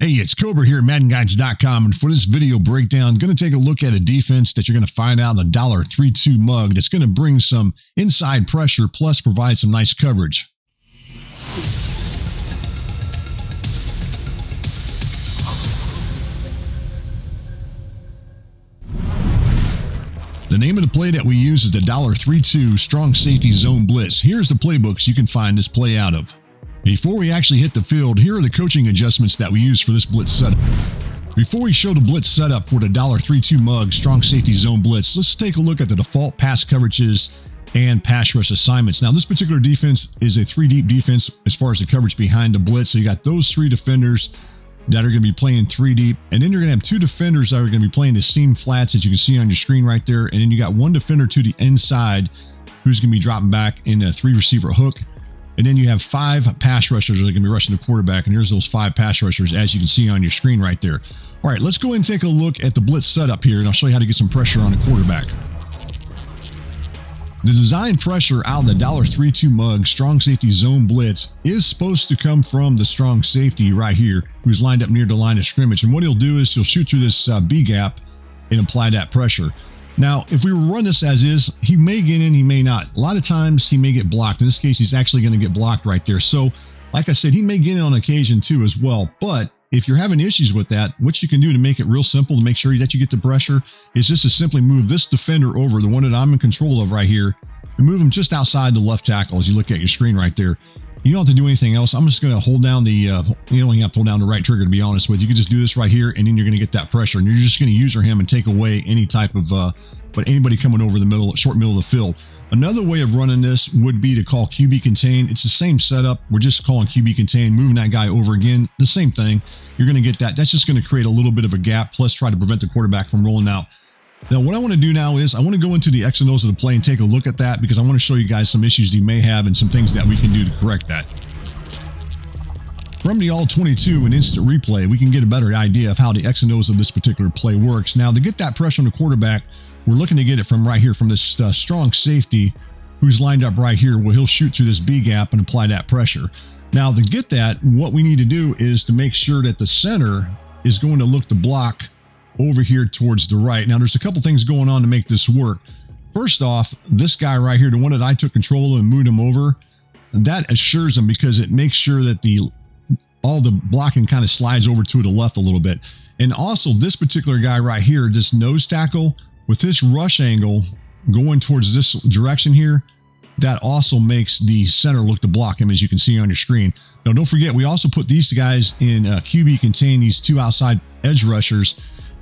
Hey, it's Kobra here at MaddenGuides.com, and for this video breakdown, I'm going to take a look at a defense that you're going to find out in the $32 mug that's going to bring some inside pressure plus provide some nice coverage. The name of the play that we use is the $32 Strong Safety Zone Blitz. Here's the playbooks you can find this play out of. Before we actually hit the field, here are the coaching adjustments that we use for this blitz setup. Before we show the blitz setup for the $32 mug Strong Safety Zone Blitz, let's take a look at the default pass coverages and pass rush assignments. Now, this particular defense is a 3-deep defense as far as the coverage behind the blitz. So you got those 3 defenders that are going to be playing 3-deep, and then you're going to have 2 defenders that are going to be playing the seam flats, as you can see on your screen right there, and then you got 1 defender to the inside who's going to be dropping back in a 3-receiver hook. And then you have 5 pass rushers that are going to be rushing the quarterback. And here's those 5 pass rushers, as you can see on your screen right there. All right, let's go ahead and take a look at the blitz setup here, and I'll show you how to get some pressure on the quarterback. The design pressure out of the $32 mug Strong Safety Zone Blitz is supposed to come from the strong safety right here, who's lined up near the line of scrimmage. And what he'll do is he'll shoot through this B gap and apply that pressure. Now, if we run this as is, he may get in, he may not. A lot of times he may get blocked. In this case, he's actually going to get blocked right there. So, like I said, he may get in on occasion too as well. But if you're having issues with that, what you can do to make it real simple to make sure that you get the pressure is just to simply move this defender over, the one that I'm in control of right here, and move him just outside the left tackle as you look at your screen right there. You don't have to do anything else. I'm just going to hold down the, you don't even have to hold down the right trigger, to be honest with you. You can just do this right here, and then you're going to get that pressure. And you're just going to user him and take away any type of, but anybody coming over the middle, short middle of the field. Another way of running this would be to call QB contain. It's the same setup. We're just calling QB contain, moving that guy over again. The same thing. You're going to get that. That's just going to create a little bit of a gap, plus try to prevent the quarterback from rolling out. Now, what I want to do now is I want to go into the X and O's of the play and take a look at that, because I want to show you guys some issues you may have and some things that we can do to correct that. From the All-22 and instant replay, we can get a better idea of how the X and O's of this particular play works. Now, to get that pressure on the quarterback, we're looking to get it from right here, from this strong safety who's lined up right here, where he'll shoot through this B gap and apply that pressure. Now, to get that, what we need to do is to make sure that the center is going to look to block over here towards the right. Now, there's a couple things going on to make this work. First off, this guy right here, the one that I took control of and moved him over, that assures him, because it makes sure that all the blocking kind of slides over to the left a little bit. And also, this particular guy right here, this nose tackle, with this rush angle going towards this direction here, that also makes the center look to block him, as you can see on your screen. Now, don't forget, we also put these guys in QB contain, these 2 outside edge rushers.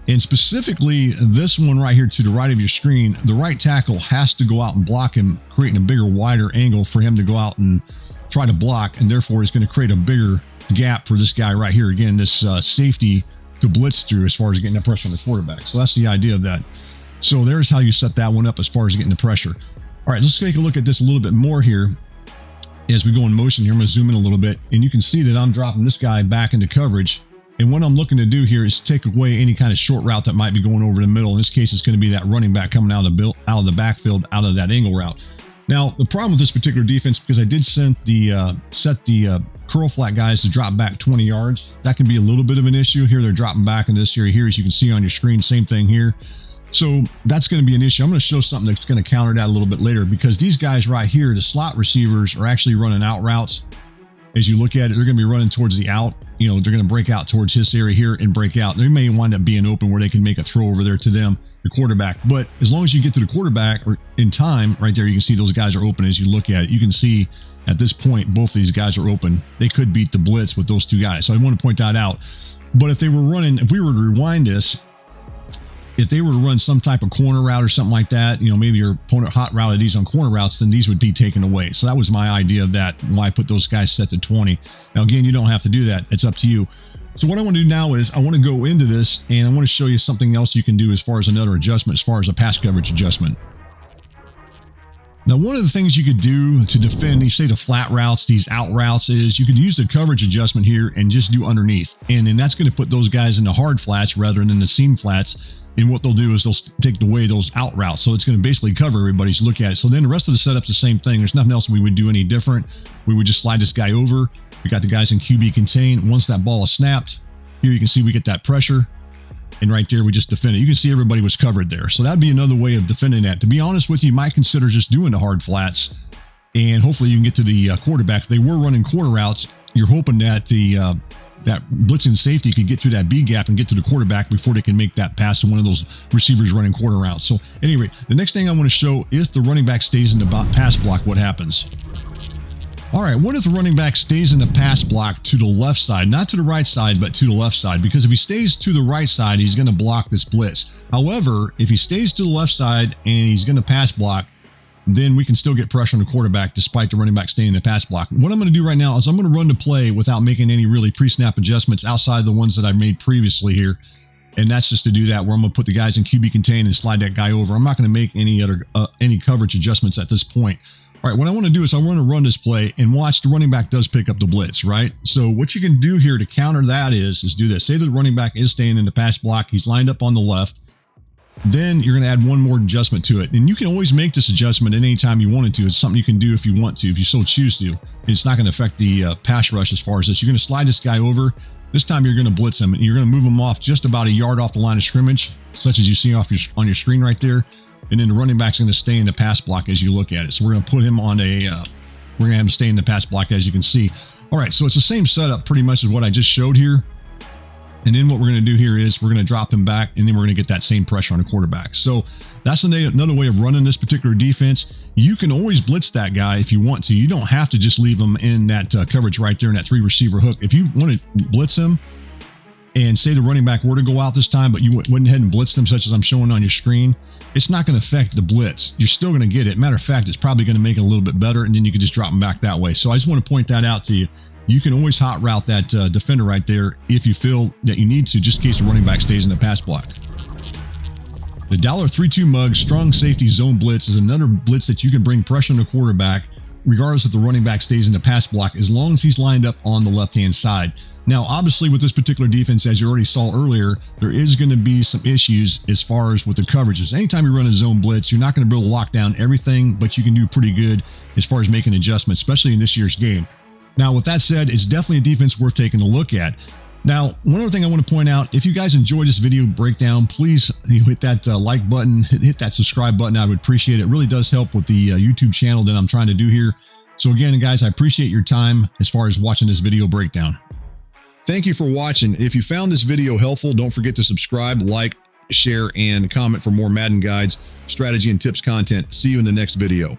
And specifically, this one right here to the right of your screen, the right tackle has to go out and block him, creating a bigger, wider angle for him to go out and try to block. And therefore, it's going to create a bigger gap for this guy right here. Again, this safety to blitz through as far as getting that pressure on the quarterback. So that's the idea of that. So there's how you set that one up as far as getting the pressure. All right, let's take a look at this a little bit more here as we go in motion here. I'm going to zoom in a little bit, and you can see that I'm dropping this guy back into coverage. And what I'm looking to do here is take away any kind of short route that might be going over the middle. In this case, it's going to be that running back coming out of the backfield, out of that angle route. Now, the problem with this particular defense, because I did set the curl flat guys to drop back 20 yards, that can be a little bit of an issue. Here they're dropping back in this area here, as you can see on your screen. Same thing here. So that's going to be an issue. I'm going to show something that's going to counter that a little bit later, because these guys right here, the slot receivers, are actually running out routes. As you look at it, they're going to be running towards the out. You know, they're going to break out towards his area here and break out. They may wind up being open where they can make a throw over there to them, the quarterback. But as long as you get to the quarterback or in time, right there, you can see those guys are open. As you look at it, you can see at this point, both of these guys are open. They could beat the blitz with those 2 guys. So I want to point that out. But if they were running, if we were to rewind this, if they were to run some type of corner route or something like that, you know, maybe your opponent hot routed these on corner routes, then these would be taken away. So that was my idea of that, why I put those guys set to 20. Now, again, you don't have to do that. It's up to you. So what I want to do now is I want to go into this, and I want to show you something else you can do as far as another adjustment, as far as a pass coverage adjustment. Now, one of the things you could do to defend these, say, the flat routes, these out routes, is you could use the coverage adjustment here and just do underneath. And then that's going to put those guys in the hard flats rather than the seam flats. And what they'll do is they'll take away those out routes. So it's going to basically cover everybody to look at it. So then the rest of the setup's the same thing. There's nothing else we would do any different. We would just slide this guy over. We got the guys in QB contain. Once that ball is snapped, Here you can see we get that pressure. And right there, we just defend it. You can see everybody was covered there. So that'd be another way of defending that. To be honest with you, you might consider just doing the hard flats. And hopefully you can get to the quarterback. If they were running quarter routes, you're hoping that that blitzing safety could get through that B gap and get to the quarterback before they can make that pass to one of those receivers running quarter routes. So anyway, the next thing I want to show, if the running back stays in the pass block, what happens? All right, what if the running back stays in the pass block to the left side, not to the right side, but to the left side? Because if he stays to the right side, he's going to block this blitz. However, if he stays to the left side and he's going to pass block, then we can still get pressure on the quarterback despite the running back staying in the pass block. What I'm going to do right now is I'm going to run the play without making any really pre-snap adjustments outside the ones that I've made previously here. And that's just to do that, where I'm going to put the guys in QB contain and slide that guy over. I'm not going to make any coverage adjustments at this point. All right, what I want to do is I want to run this play and watch the running back does pick up the blitz, right? So what you can do here to counter that is do this. Say that the running back is staying in the pass block. He's lined up on the left. Then you're going to add one more adjustment to it. And you can always make this adjustment at any time you wanted to. It's something you can do if you want to, if you so choose to. It's not going to affect the pass rush as far as this. You're going to slide this guy over. This time you're going to blitz him. And you're going to move him off just about a yard off the line of scrimmage, such as you see on your screen right there. And then the running back's going to stay in the pass block as you look at it. So we're going to put him on we're going to have him stay in the pass block as you can see. All right, so it's the same setup pretty much as what I just showed here. And then what we're going to do here is we're going to drop him back, and then we're going to get that same pressure on the quarterback. So that's another way of running this particular defense. You can always blitz that guy if you want to. You don't have to just leave him in that coverage right there in that 3-receiver hook. If you want to blitz him, and say the running back were to go out this time, but you went ahead and blitzed them, such as I'm showing on your screen, it's not going to affect the blitz. You're still going to get it. Matter of fact, it's probably going to make it a little bit better, and then you can just drop them back that way. So I just want to point that out to you. You can always hot route that defender right there if you feel that you need to, just in case the running back stays in the pass block. The $32 mug Strong Safety Zone Blitz is another blitz that you can bring pressure on the quarterback, regardless if the running back stays in the pass block, as long as he's lined up on the left-hand side. Now, obviously, with this particular defense, as you already saw earlier, there is going to be some issues as far as with the coverages. Anytime you run a zone blitz, you're not going to be able to lock down everything, but you can do pretty good as far as making adjustments, especially in this year's game. Now, with that said, it's definitely a defense worth taking a look at. Now, one other thing I want to point out, if you guys enjoyed this video breakdown, please hit that like button, hit that subscribe button. I would appreciate it. It really does help with the YouTube channel that I'm trying to do here. So again, guys, I appreciate your time as far as watching this video breakdown. Thank you for watching. If you found this video helpful, don't forget to subscribe, like, share, and comment for more Madden guides, strategy, and tips content. See you in the next video.